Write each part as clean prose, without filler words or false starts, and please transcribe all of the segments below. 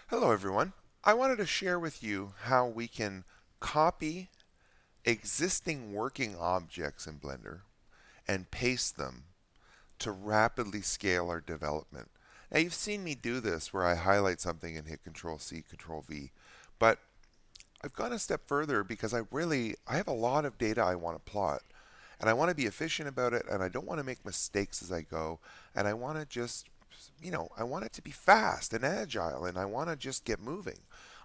Hello everyone. I wanted to share with you how we can copy existing working objects in Blender and paste them to rapidly scale our development. Now you've seen me do this where I highlight something and hit Control C, Control V, but I've gone a step further because I have a lot of data I want to plot and I want to be efficient about it and I don't want to make mistakes as I go and I want to just I want it to be fast and agile and I want to just get moving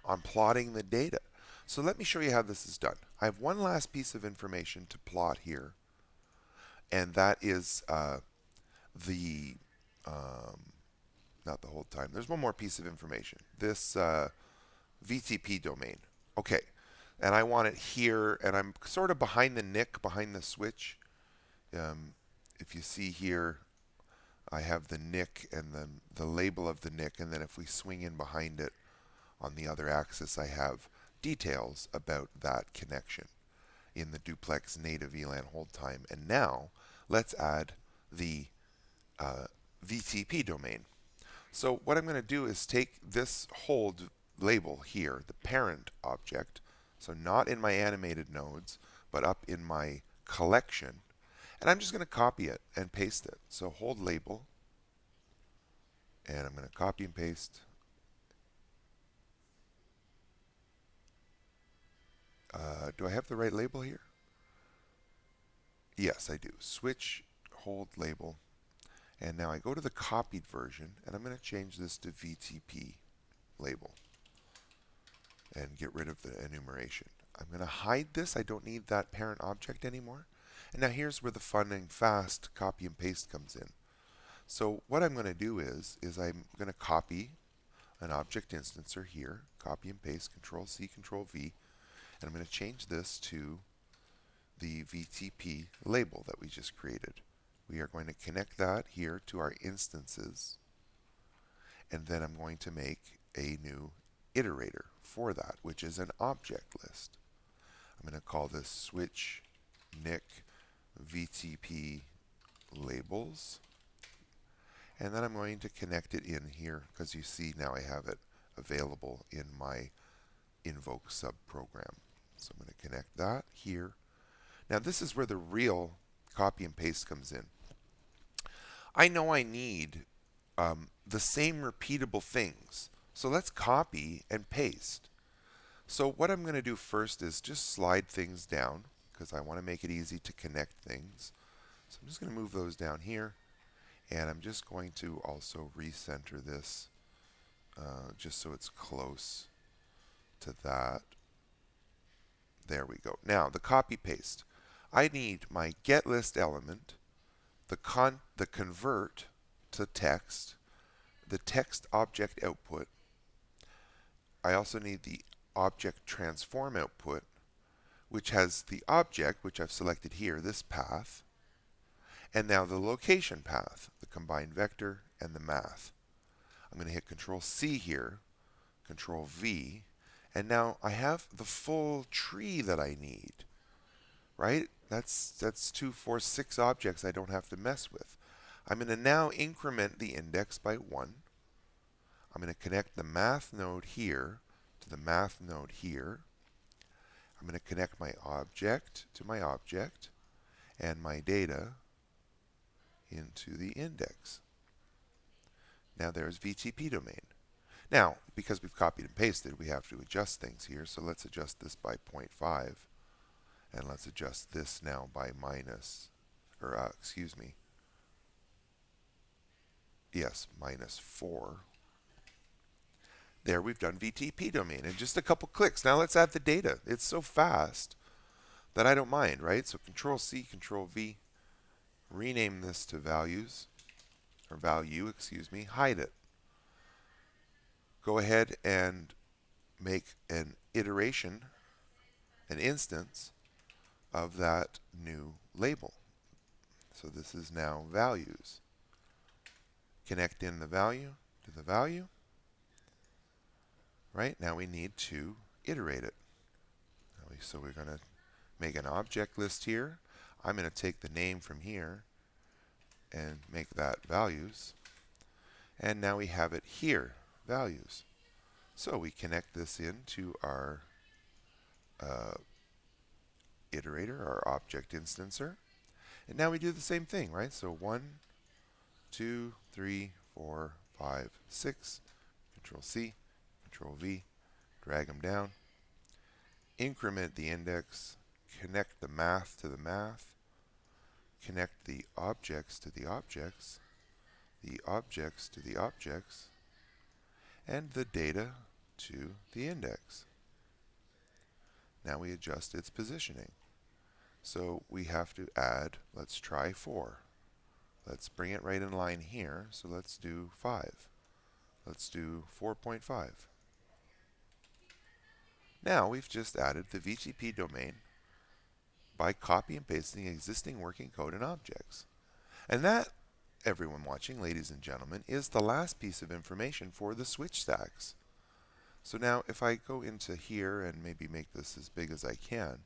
on plotting the data. So let me show you how this is done. I have one last piece of information to plot here, and that is the not the whole time. There's one more piece of information. This Vtp domain. Okay, and I want it here, and I'm sort of behind the NIC, behind the switch. Um, if you see here, I have the NIC and then the label of the NIC, and then if we swing in behind it on the other axis, I have details about that connection in the duplex native VLAN hold time. And now let's add the VTP domain. So what I'm going to do is take this hold label here, the parent object, so not in my animated nodes, but up in my collection, and I'm just going to copy it and paste it. So hold label, and I'm going to copy and paste. Do I have the right label here? Yes, I do. Switch, hold label, and now I go to the copied version, and I'm going to change this to VTP label and get rid of the enumeration. I'm going to hide this. I don't need that parent object anymore. And now here's where the fun and fast copy and paste comes in. So what I'm going to do is I'm going to copy an object instancer here, copy and paste, Control C, Control V, and I'm going to change this to the VTP label that we just created. We are going to connect that here to our instances, and then I'm going to make a new iterator for that, which is an object list. I'm going to call this switch NIC VTP labels, and then I'm going to connect it in here because you see now I have it available in my invoke subprogram. So I'm going to connect that here. Now this is where the real copy and paste comes in. I know I need the same repeatable things. So let's copy and paste. So what I'm going to do first is just slide things down because I want to make it easy to connect things. So I'm just going to move those down here, and I'm just going to also recenter this just so it's close to that. There we go. Now the copy paste. I need my get list element, the convert to text, the text object output. I also need the object transform output, which has the object, which I've selected here, this path, and now the location path, the combined vector and the math. I'm going to hit Control C here, Control V, and now I have the full tree that I need, right? That's 2, 4, 6 objects I don't have to mess with. I'm going to now increment the index by 1. I'm going to connect the math node here to the math node here. I'm going to connect my object to my object and my data into the index. Now there's VTP domain. Now, because we've copied and pasted, we have to adjust things here. So let's adjust this by 0.5. And let's adjust this now by -4. There, we've done VTP domain in just a couple clicks. Now let's add the data. It's so fast that I don't mind, right? So Control C, Control V, rename this to values, or value, excuse me, hide it. Go ahead and make an iteration, an instance of that new label. So this is now values. Connect in the value to the value. Right, now we need to iterate it. So we're going to make an object list here. I'm going to take the name from here and make that values. And now we have it here, values. So we connect this into our uh, iterator, our object instancer. And now we do the same thing, right? So 1, 2, 3, 4, 5, 6. Control C, Control V, drag them down. Increment the index, connect the math to the math, connect the objects to the objects, the objects to the objects, and the data to the index. Now we adjust its positioning. So we have to add, let's try 4. Let's bring it right in line here, so let's do 5. Let's do 4.5. Now we've just added the Vtp domain by copy and pasting existing working code and objects. And that, everyone watching, ladies and gentlemen, is the last piece of information for the switch stacks. So now if I go into here and maybe make this as big as I can,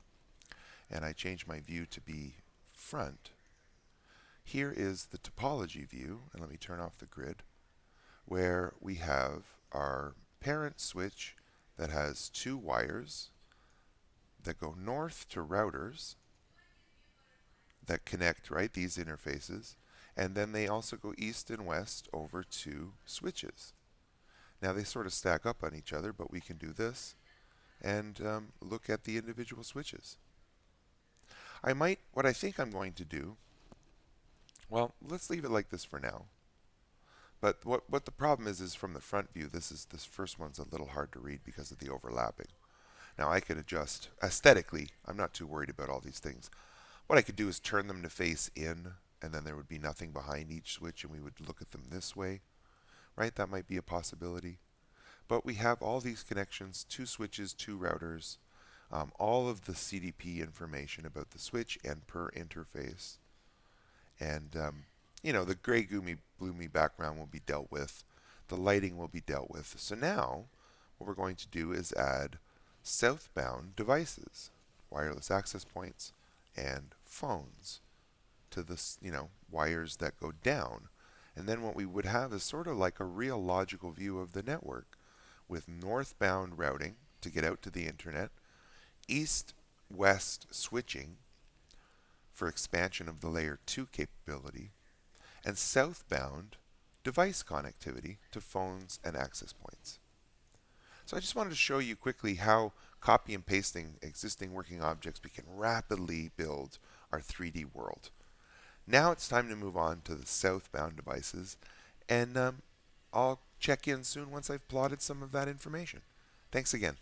and I change my view to be front, here is the topology view, and let me turn off the grid, where we have our parent switch that has 2 wires that go north to routers that connect, right, these interfaces, and then they also go east and west over to switches. Now they sort of stack up on each other, but we can do this and look at the individual switches. What I think I'm going to do, well, let's leave it like this for now. But what the problem is from the front view, this first one's a little hard to read because of the overlapping. Now I could adjust aesthetically. I'm not too worried about all these things. What I could do is turn them to face in, and then there would be nothing behind each switch, and we would look at them this way, right? That might be a possibility. But we have all these connections, 2 switches, 2 routers, all of the CDP information about the switch and per interface. And, the gray gloomy background will be dealt with. The lighting will be dealt with. So now, what we're going to do is add southbound devices, wireless access points, and phones to the wires that go down. And then what we would have is sort of like a real logical view of the network with northbound routing to get out to the internet, east-west switching for expansion of the layer 2 capability, and southbound device connectivity to phones and access points. So I just wanted to show you quickly how copy and pasting existing working objects, we can rapidly build our 3D world. Now it's time to move on to the southbound devices, and I'll check in soon once I've plotted some of that information. Thanks again.